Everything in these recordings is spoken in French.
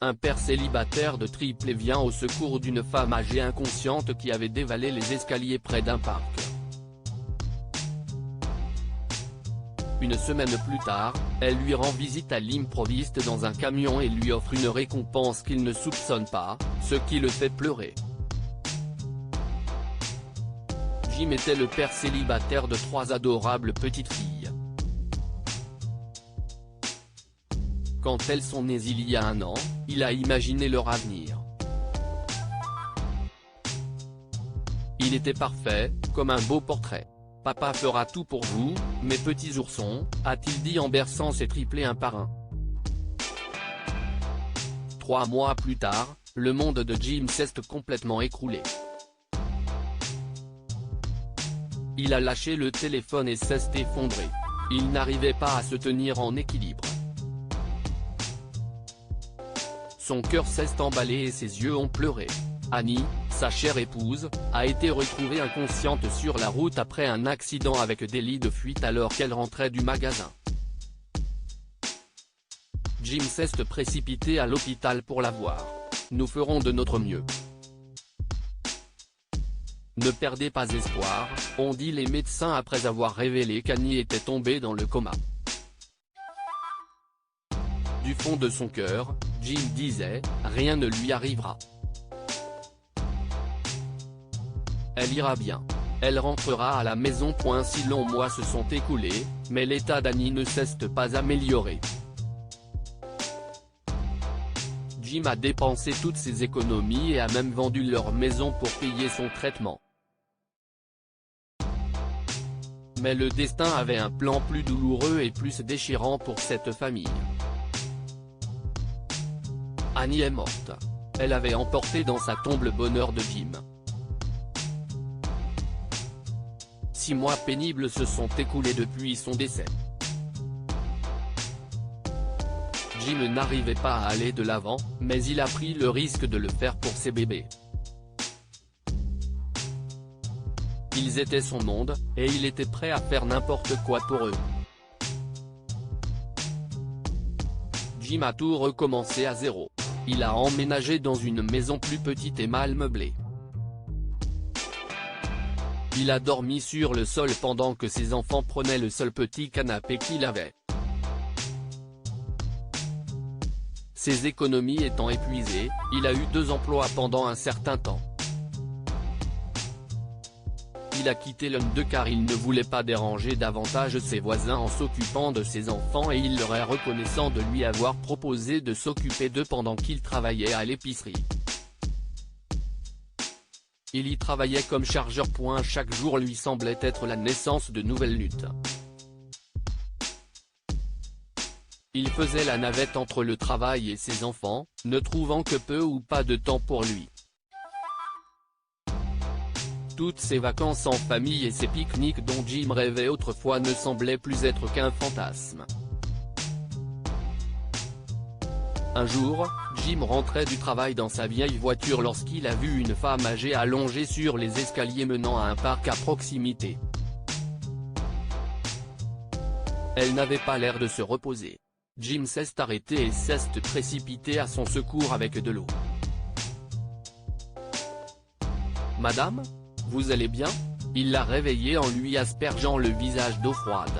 Un père célibataire de Triplet vient au secours d'une femme âgée inconsciente qui avait dévalé les escaliers près d'un parc. Une semaine plus tard, elle lui rend visite à l'improviste dans un camion et lui offre une récompense qu'il ne soupçonne pas, ce qui le fait pleurer. Jim était le père célibataire de 3 adorables petites filles. Quand elles sont nées il y a 1 an, il a imaginé leur avenir. Il était parfait, comme un beau portrait. « Papa fera tout pour vous, mes petits oursons », a-t-il dit en berçant ses triplés un par un. 3 mois plus tard, le monde de Jim s'est complètement écroulé. Il a lâché le téléphone et s'est effondré. Il n'arrivait pas à se tenir en équilibre. Son cœur s'est emballé et ses yeux ont pleuré. Annie, sa chère épouse, a été retrouvée inconsciente sur la route après un accident avec délit de fuite alors qu'elle rentrait du magasin. Jim s'est précipité à l'hôpital pour la voir. « Nous ferons de notre mieux. Ne perdez pas espoir », ont dit les médecins après avoir révélé qu'Annie était tombée dans le coma. Du fond de son cœur, Jim disait « Rien ne lui arrivera. Elle ira bien. Elle rentrera à la maison. » 6 longs mois se sont écoulés, mais l'état d'Annie ne s'est pas amélioré. Jim a dépensé toutes ses économies et a même vendu leur maison pour payer son traitement. Mais le destin avait un plan plus douloureux et plus déchirant pour cette famille. Annie est morte. Elle avait emporté dans sa tombe le bonheur de Jim. 6 mois pénibles se sont écoulés depuis son décès. Jim n'arrivait pas à aller de l'avant, mais il a pris le risque de le faire pour ses bébés. Ils étaient son monde, et il était prêt à faire n'importe quoi pour eux. Jim a tout recommencé à zéro. Il a emménagé dans une maison plus petite et mal meublée. Il a dormi sur le sol pendant que ses enfants prenaient le seul petit canapé qu'il avait. Ses économies étant épuisées, il a eu 2 emplois pendant un certain temps. Il a quitté l'un d'eux car il ne voulait pas déranger davantage ses voisins en s'occupant de ses enfants et il leur est reconnaissant de lui avoir proposé de s'occuper d'eux pendant qu'il travaillait à l'épicerie. Il y travaillait comme chargeur. Chaque jour lui semblait être la naissance de nouvelles luttes. Il faisait la navette entre le travail et ses enfants, ne trouvant que peu ou pas de temps pour lui. Toutes ses vacances en famille et ses pique-niques dont Jim rêvait autrefois ne semblaient plus être qu'un fantasme. Un jour, Jim rentrait du travail dans sa vieille voiture lorsqu'il a vu une femme âgée allongée sur les escaliers menant à un parc à proximité. Elle n'avait pas l'air de se reposer. Jim s'est arrêté et s'est précipité à son secours avec de l'eau. « Madame ? Vous allez bien ?» Il l'a réveillée en lui aspergeant le visage d'eau froide.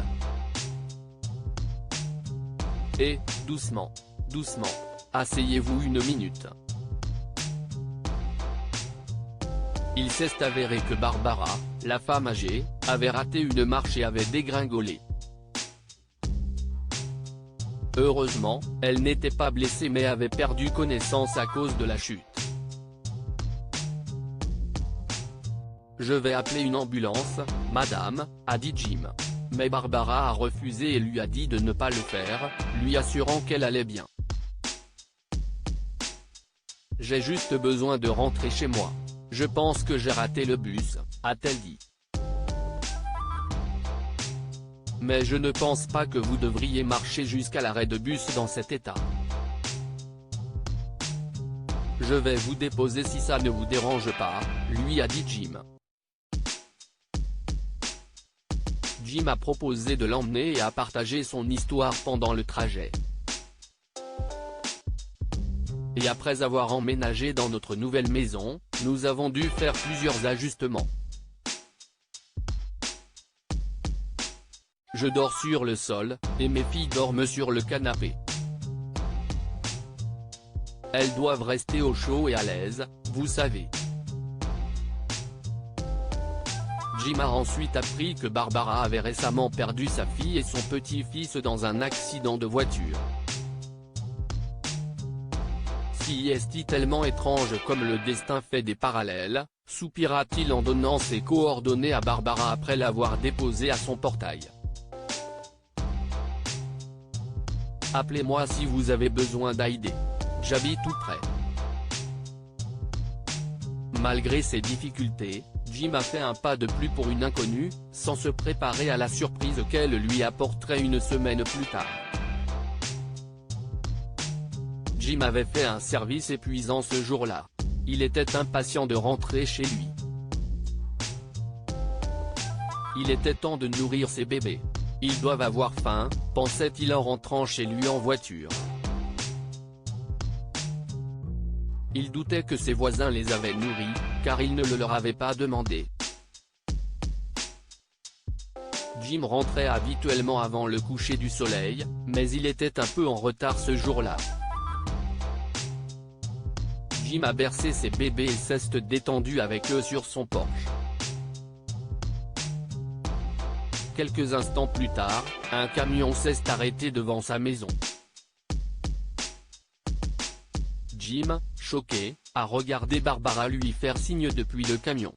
« Et, doucement, doucement. Asseyez-vous 1 minute. » Il s'est avéré que Barbara, la femme âgée, avait raté une marche et avait dégringolé. Heureusement, elle n'était pas blessée mais avait perdu connaissance à cause de la chute. « Je vais appeler une ambulance, madame », a dit Jim. Mais Barbara a refusé et lui a dit de ne pas le faire, lui assurant qu'elle allait bien. « J'ai juste besoin de rentrer chez moi. Je pense que j'ai raté le bus », a-t-elle dit. « Mais je ne pense pas que vous devriez marcher jusqu'à l'arrêt de bus dans cet état. Je vais vous déposer si ça ne vous dérange pas », lui a dit Jim. Jim a proposé de l'emmener et a partagé son histoire pendant le trajet. « et après avoir emménagé dans notre nouvelle maison, nous avons dû faire plusieurs ajustements. Je dors sur le sol, et mes filles dorment sur le canapé. Elles doivent rester au chaud et à l'aise, vous savez. Jim a ensuite appris que Barbara avait récemment perdu sa fille et son petit-fils dans un accident de voiture. Si est-il tellement étrange comme le destin fait des parallèles, soupira-t-il en donnant ses coordonnées à Barbara après l'avoir déposée à son portail. Appelez-moi si vous avez besoin d'aide. J'habite tout près. Malgré ses difficultés, Jim a fait un pas de plus pour une inconnue, sans se préparer à la surprise qu'elle lui apporterait une semaine plus tard. Jim avait fait un service épuisant ce jour-là. Il était impatient de rentrer chez lui. Il était temps de nourrir ses bébés. Ils doivent avoir faim, pensait-il en rentrant chez lui en voiture. Il doutait que ses voisins les avaient nourris, car il ne le leur avait pas demandé. Jim rentrait habituellement avant le coucher du soleil, mais il était un peu en retard ce jour-là. Jim a bercé ses bébés et s'est détendu avec eux sur son porche. Quelques instants plus tard, un camion s'est arrêté devant sa maison. Jim, choqué, a regardé Barbara lui faire signe depuis le camion.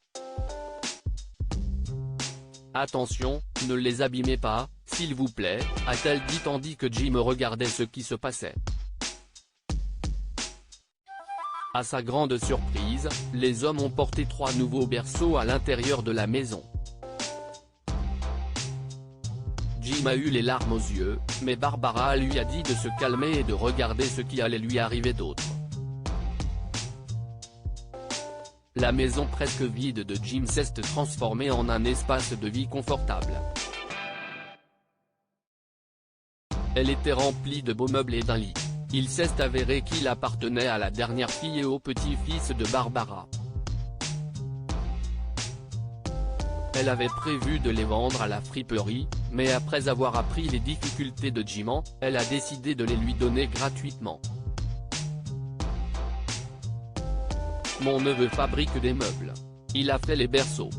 « Attention, ne les abîmez pas, s'il vous plaît », a-t-elle dit tandis que Jim regardait ce qui se passait. À sa grande surprise, les hommes ont porté 3 nouveaux berceaux à l'intérieur de la maison. Jim a eu les larmes aux yeux, mais Barbara lui a dit de se calmer et de regarder ce qui allait lui arriver d'autre. La maison presque vide de Jim s'est transformée en un espace de vie confortable. Elle était remplie de beaux meubles et d'un lit. Il s'est avéré qu'il appartenait à la dernière fille et au petit-fils de Barbara. Elle avait prévu de les vendre à la friperie, mais après avoir appris les difficultés de Jim, elle a décidé de les lui donner gratuitement. Mon neveu fabrique des meubles. Il a fait les berceaux.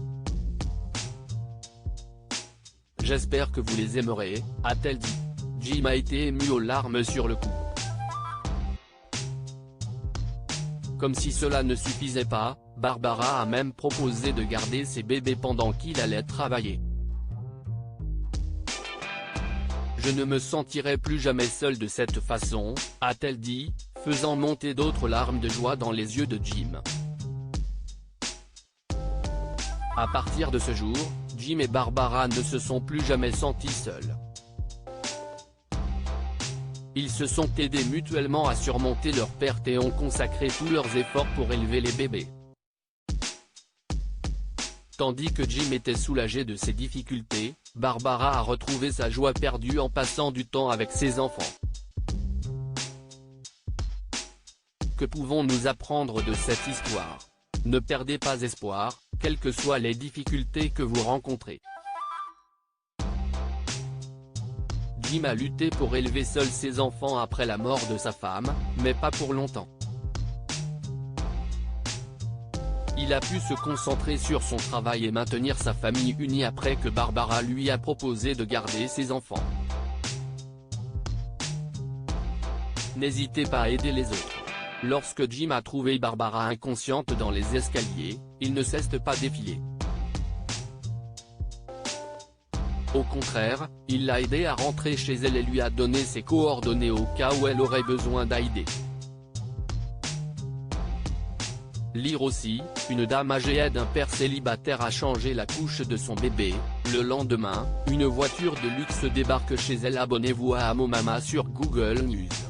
J'espère que vous les aimerez, a-t-elle dit. Jim a été ému aux larmes sur le coup. Comme si cela ne suffisait pas, Barbara a même proposé de garder ses bébés pendant qu'il allait travailler. Je ne me sentirai plus jamais seule de cette façon, a-t-elle dit, faisant monter d'autres larmes de joie dans les yeux de Jim. À partir de ce jour, Jim et Barbara ne se sont plus jamais sentis seuls. Ils se sont aidés mutuellement à surmonter leurs pertes et ont consacré tous leurs efforts pour élever les bébés. Tandis que Jim était soulagé de ses difficultés, Barbara a retrouvé sa joie perdue en passant du temps avec ses enfants. Que pouvons-nous apprendre de cette histoire? Ne perdez pas espoir, quelles que soient les difficultés que vous rencontrez. Jim a lutté pour élever seul ses enfants après la mort de sa femme, mais pas pour longtemps. Il a pu se concentrer sur son travail et maintenir sa famille unie après que Barbara lui a proposé de garder ses enfants. N'hésitez pas à aider les autres. Lorsque Jim a trouvé Barbara inconsciente dans les escaliers, il ne s'est pas défié. Au contraire, il l'a aidée à rentrer chez elle et lui a donné ses coordonnées au cas où elle aurait besoin d'aide. Lire aussi, une dame âgée aide un père célibataire à changer la couche de son bébé. Le lendemain, une voiture de luxe débarque chez elle. Abonnez-vous à Amo Mama sur Google News.